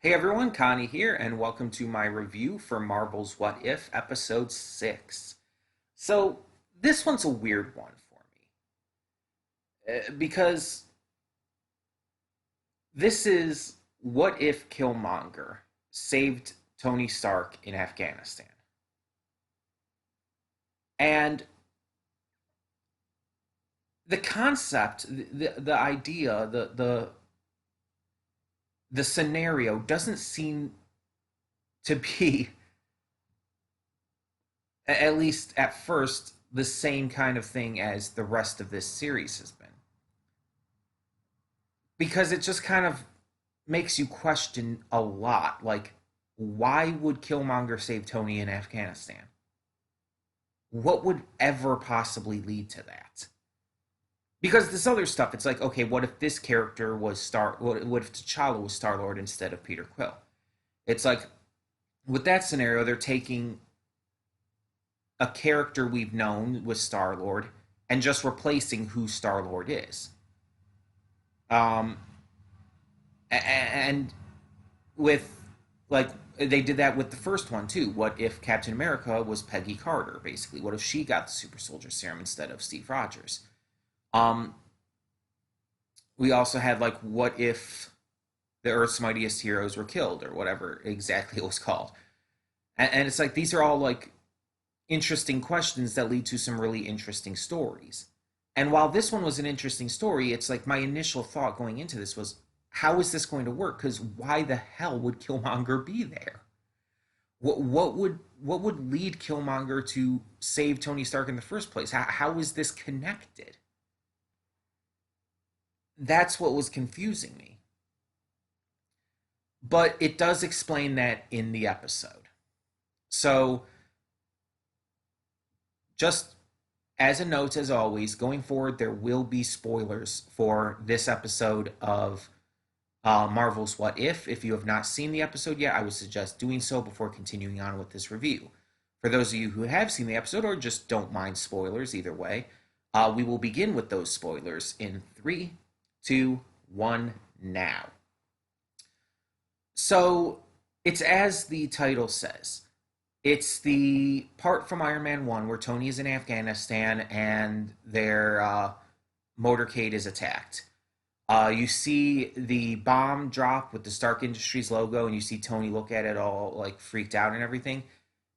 Hey everyone, Connie here, and welcome to my review for Marvel's What If, Episode 6. So, this one's a weird one for me, because this is what if Killmonger saved Tony Stark in Afghanistan? And the concept, the idea, the scenario doesn't seem to be, at least at first, the same kind of thing as the rest of this series has been. Because it just kind of makes you question a lot. Like, why would Killmonger save Tony in Afghanistan? What would ever possibly lead to that? Because this other stuff, it's like, okay, what if this character was What if T'Challa was Star Lord instead of Peter Quill? It's like, with that scenario, they're taking a character we've known with Star Lord and just replacing who Star Lord is. Um, and with like they did that with the first one too. What if Captain America was Peggy Carter? Basically, what if she got the super soldier serum instead of Steve Rogers? Um, we also had like, what if the Earth's mightiest heroes were killed, or whatever exactly it was called? And it's like, these are all like interesting questions that lead to some really interesting stories. And while this one was an interesting story, it's like my initial thought going into this was, how is this going to work? Because why the hell would Killmonger be there? What would lead Killmonger to save Tony Stark in the first place? How is this connected? That's what was confusing me. But it does explain that in the episode. So, just as a note, as always, going forward, there will be spoilers for this episode of Marvel's What If. If you have not seen the episode yet, I would suggest doing so before continuing on with this review. For those of you who have seen the episode or just don't mind spoilers, either way, we will begin with those spoilers in 3, 2, 1, now. So, it's as the title says. It's the part from Iron Man 1 where Tony is in Afghanistan and their motorcade is attacked. You see the bomb drop with the Stark Industries logo, and you see Tony look at it all like freaked out and everything.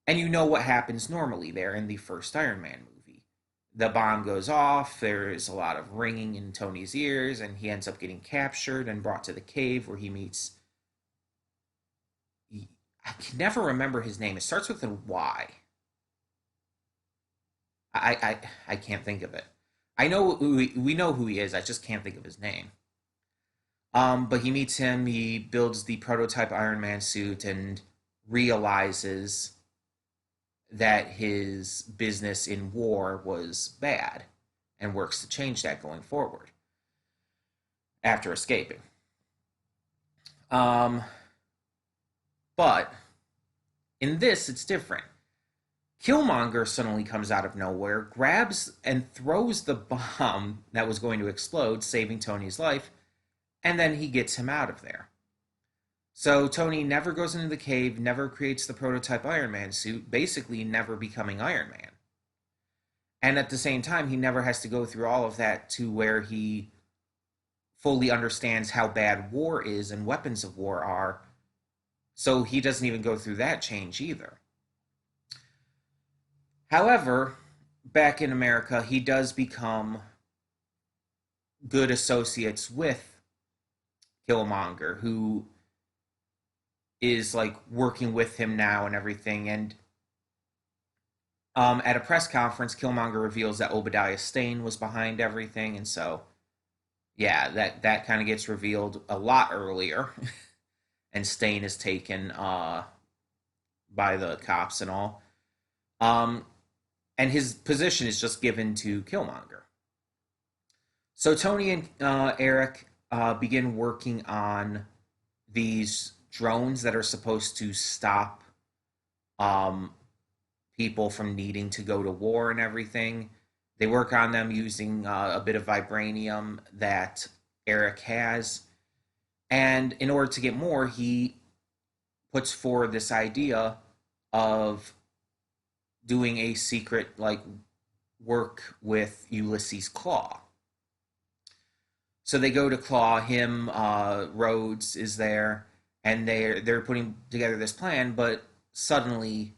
And you know what happens normally there in the first Iron Man movie. The bomb goes off, there's a lot of ringing in Tony's ears, and he ends up getting captured and brought to the cave where he meets. I can never remember his name. It starts with a Y. I can't think of it. I know we know who he is. I just can't think of his name. But he meets him. He builds the prototype Iron Man suit and realizes that his business in war was bad, and works to change that going forward after escaping. Um, but in this, it's different. Killmonger suddenly comes out of nowhere, grabs and throws the bomb that was going to explode, saving Tony's life, and then he gets him out of there. So Tony never goes into the cave, never creates the prototype Iron Man suit, basically never becoming Iron Man. And at the same time, he never has to go through all of that to where he fully understands how bad war is and weapons of war are. So he doesn't even go through that change either. However, back in America, he does become good associates with Killmonger, who is like working with him now and everything. And at a press conference, Killmonger reveals that Obadiah Stane was behind everything, and so yeah, that kind of gets revealed a lot earlier. And Stane is taken by the cops and all. Um, and his position is just given to Killmonger. So Tony and Eric begin working on these drones that are supposed to stop um, people from needing to go to war and everything. They work on them using a bit of vibranium that Eric has. And in order to get more, he puts forward this idea of doing a secret like work with Ulysses Claw. So they go to Claw him. Rhodes is there, and they're putting together this plan. But suddenly,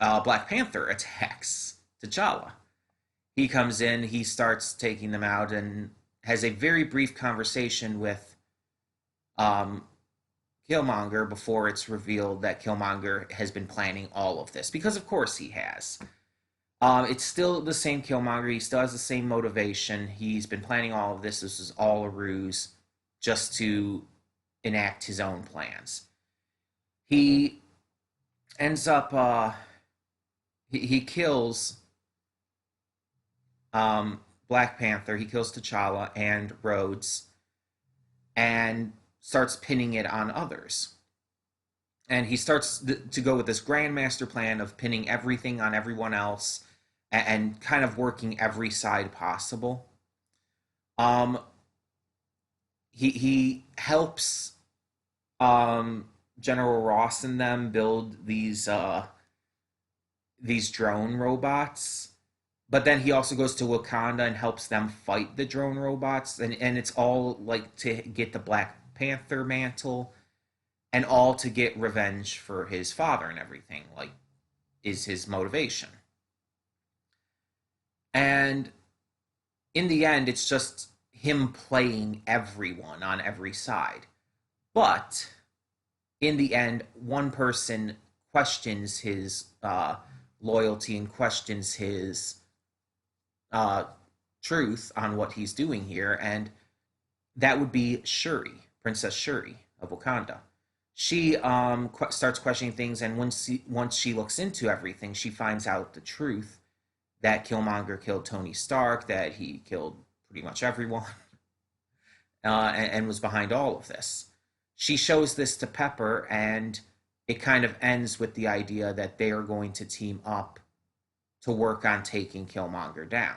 Black Panther attacks T'Challa. He comes in, he starts taking them out, and has a very brief conversation with um, Killmonger before it's revealed that Killmonger has been planning all of this. Because, of course, he has. It's still the same Killmonger. He still has the same motivation. He's been planning all of this. This is all a ruse just to enact his own plans. He ends up, he kills Black Panther. He kills T'Challa and Rhodes and starts pinning it on others. And he starts to go with this grandmaster plan of pinning everything on everyone else and kind of working every side possible. Um, he helps General Ross and them build these drone robots, but then he also goes to Wakanda and helps them fight the drone robots, and it's all like to get the Black Panther mantle, and all to get revenge for his father and everything. Like, is his motivation. And in the end, it's just him playing everyone on every side. But in the end, one person questions his loyalty and questions his uh, truth on what he's doing here, and that would be Shuri, Princess Shuri of Wakanda. She starts questioning things, and once she looks into everything, she finds out the truth that Killmonger killed Tony Stark, that he killed pretty much everyone, and was behind all of this. She shows this to Pepper, and it kind of ends with the idea that they are going to team up to work on taking Killmonger down.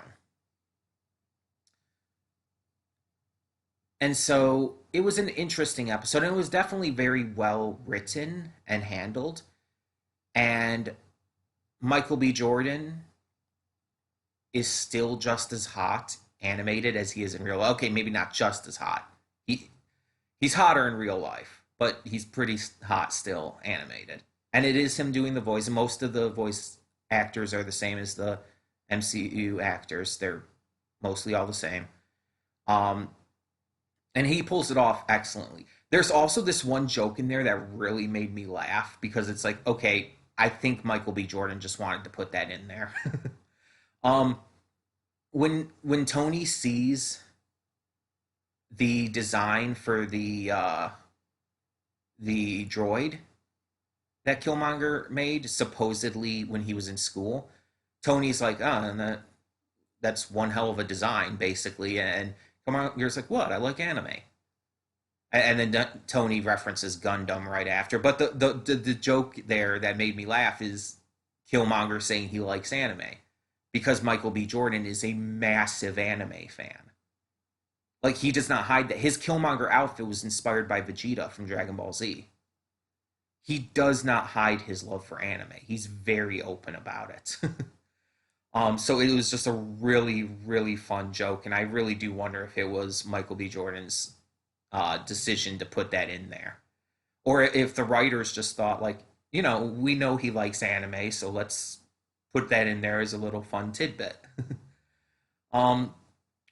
And so it was an interesting episode, and it was definitely very well written and handled. And Michael B. Jordan is still just as hot animated as he is in real life. Okay, maybe not just as hot. He's hotter in real life, but he's pretty hot still animated. And it is him doing the voice. And most of the voice actors are the same as the MCU actors. They're mostly all the same. Um, and he pulls it off excellently. There's also this one joke in there that really made me laugh because it's like, okay, I think Michael B. Jordan just wanted to put that in there. um, when Tony sees the design for the droid that Killmonger made, supposedly when he was in school, Tony's like, oh, and that's one hell of a design, basically. And Killmonger's like, what? I like anime. And then Tony references Gundam right after. But the joke there that made me laugh is Killmonger saying he likes anime because Michael B. Jordan is a massive anime fan. Like, he does not hide that. His Killmonger outfit was inspired by Vegeta from Dragon Ball Z. He does not hide his love for anime. He's very open about it. So it was just a really, really fun joke, and I really do wonder if it was Michael B. Jordan's decision to put that in there, or if the writers just thought, like, we know he likes anime, so let's put that in there as a little fun tidbit. um,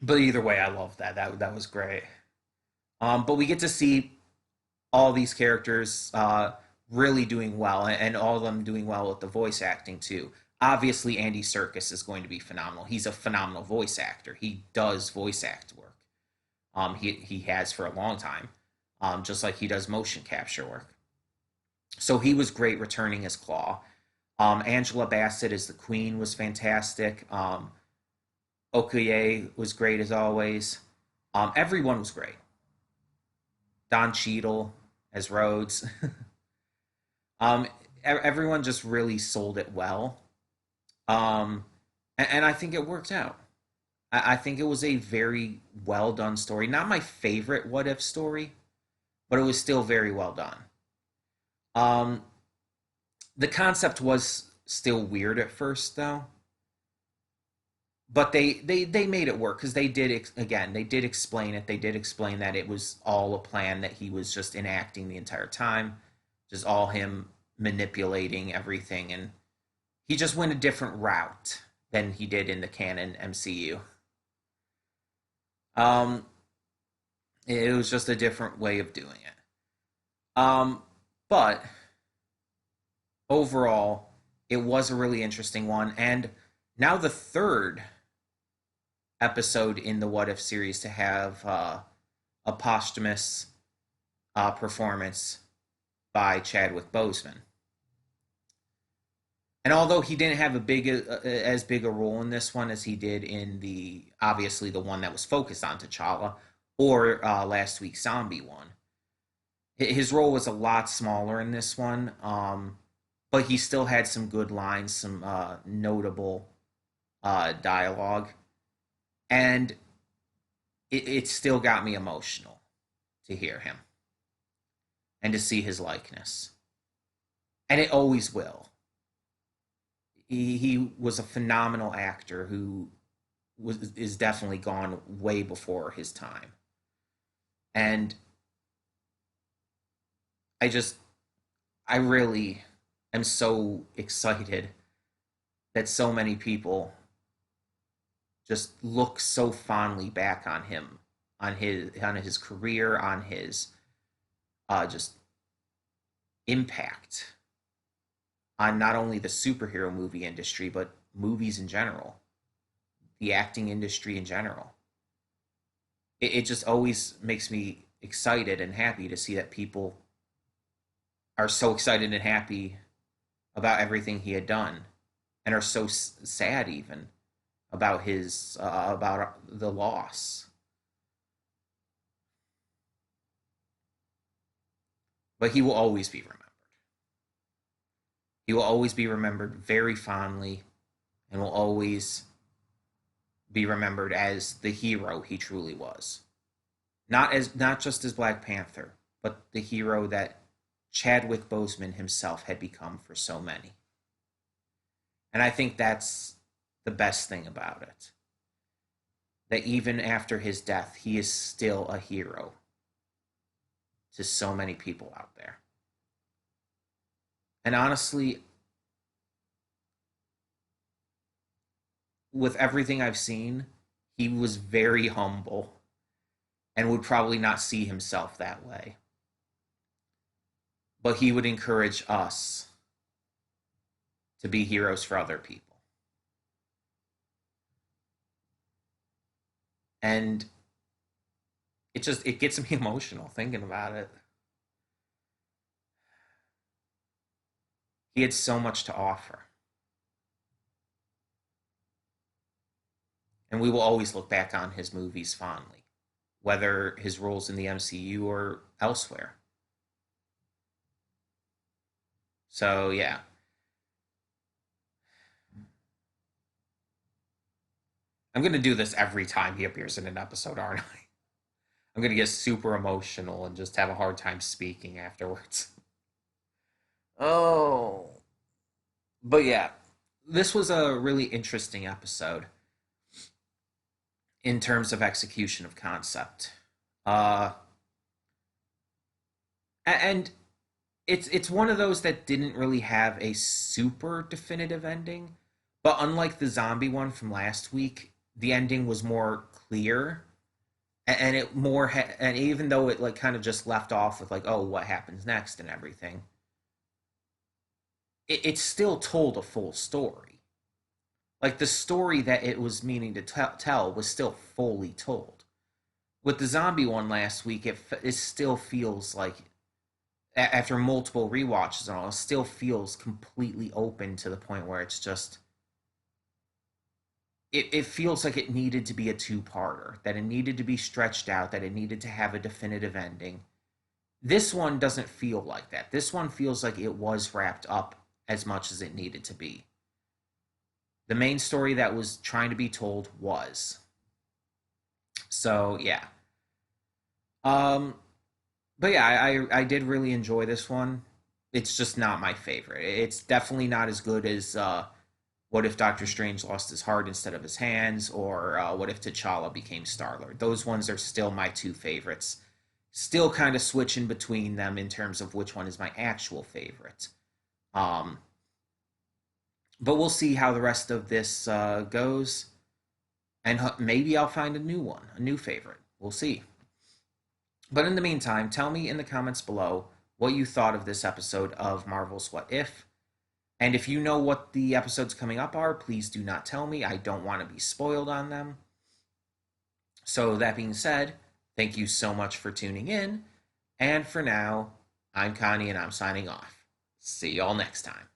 but either way, I love that. That was great. But we get to see all these characters really doing well, and all of them doing well with the voice acting too. Obviously, Andy Serkis is going to be phenomenal. He's a phenomenal voice actor. He does voice act work. He has for a long time, just like he does motion capture work. So he was great returning as Claw. Angela Bassett as the Queen was fantastic. Okoye was great as always. Everyone was great. Don Cheadle as Rhodes. Everyone just really sold it well. And I think it worked out. I think it was a very well done story. Not my favorite What If story, but it was still very well done. Um, the concept was still weird at first, though, but they made it work because they did again. They did explain it. They did explain that it was all a plan that he was just enacting the entire time, just all him manipulating everything, and he just went a different route than he did in the canon MCU. Um, it was just a different way of doing it. But overall, it was a really interesting one, and now the third episode in the What If series to have a posthumous performance by Chadwick Boseman. And although he didn't have a big as big a role in this one as he did in the obviously the one that was focused on T'Challa or last week's zombie one, his role was a lot smaller in this one. But he still had some good lines, some notable dialogue, and it still got me emotional to hear him and to see his likeness, and it always will. He was a phenomenal actor who is definitely gone way before his time, and I just I really am so excited that so many people just look so fondly back on him, on his career, on his just impact on not only the superhero movie industry but movies in general, the acting industry in general. It just always makes me excited and happy to see that people are so excited and happy about everything he had done, and are so sad even about his about the loss. But he will always be remembered. He will always be remembered very fondly, and will always be remembered as the hero he truly was. Not just as Black Panther, but the hero that Chadwick Boseman himself had become for so many. And I think that's the best thing about it. That even after his death, he is still a hero to so many people out there. And honestly, with everything I've seen, he was very humble and would probably not see himself that way. But he would encourage us to be heroes for other people. And it gets me emotional thinking about it. He had so much to offer. And we will always look back on his movies fondly, whether his roles in the MCU or elsewhere. So, yeah. I'm going to do this every time he appears in an episode, aren't I? I'm going to get super emotional and just have a hard time speaking afterwards. Oh. But yeah, this was a really interesting episode in terms of execution of concept. Uh, and it's one of those that didn't really have a super definitive ending, but unlike the zombie one from last week, the ending was more clear, and it more and even though it like kind of just left off with like, oh, what happens next and everything, it still told a full story. Like the story that it was meaning to tell was still fully told. With the zombie one last week, it still feels like after multiple rewatches and all, it still feels completely open to the point where it's just it feels like it needed to be a two-parter, that it needed to be stretched out, that it needed to have a definitive ending. This one doesn't feel like that. This one feels like it was wrapped up as much as it needed to be. The main story that was trying to be told was. So yeah. Um but yeah, I did really enjoy this one. it's just not my favorite. It's definitely not as good as what if Doctor Strange lost his heart instead of his hands, or what if T'Challa became Star Lord. Those ones are still my two favorites. Still kind of switching between them in terms of which one is my actual favorite. Um, but we'll see how the rest of this goes, and maybe I'll find a new one, a new favorite. We'll see. But in the meantime, tell me in the comments below what you thought of this episode of Marvel's What If. And if you know what the episodes coming up are, please do not tell me. I don't want to be spoiled on them. So, that being said, thank you so much for tuning in. And for now, I'm Connie and I'm signing off. See y'all next time.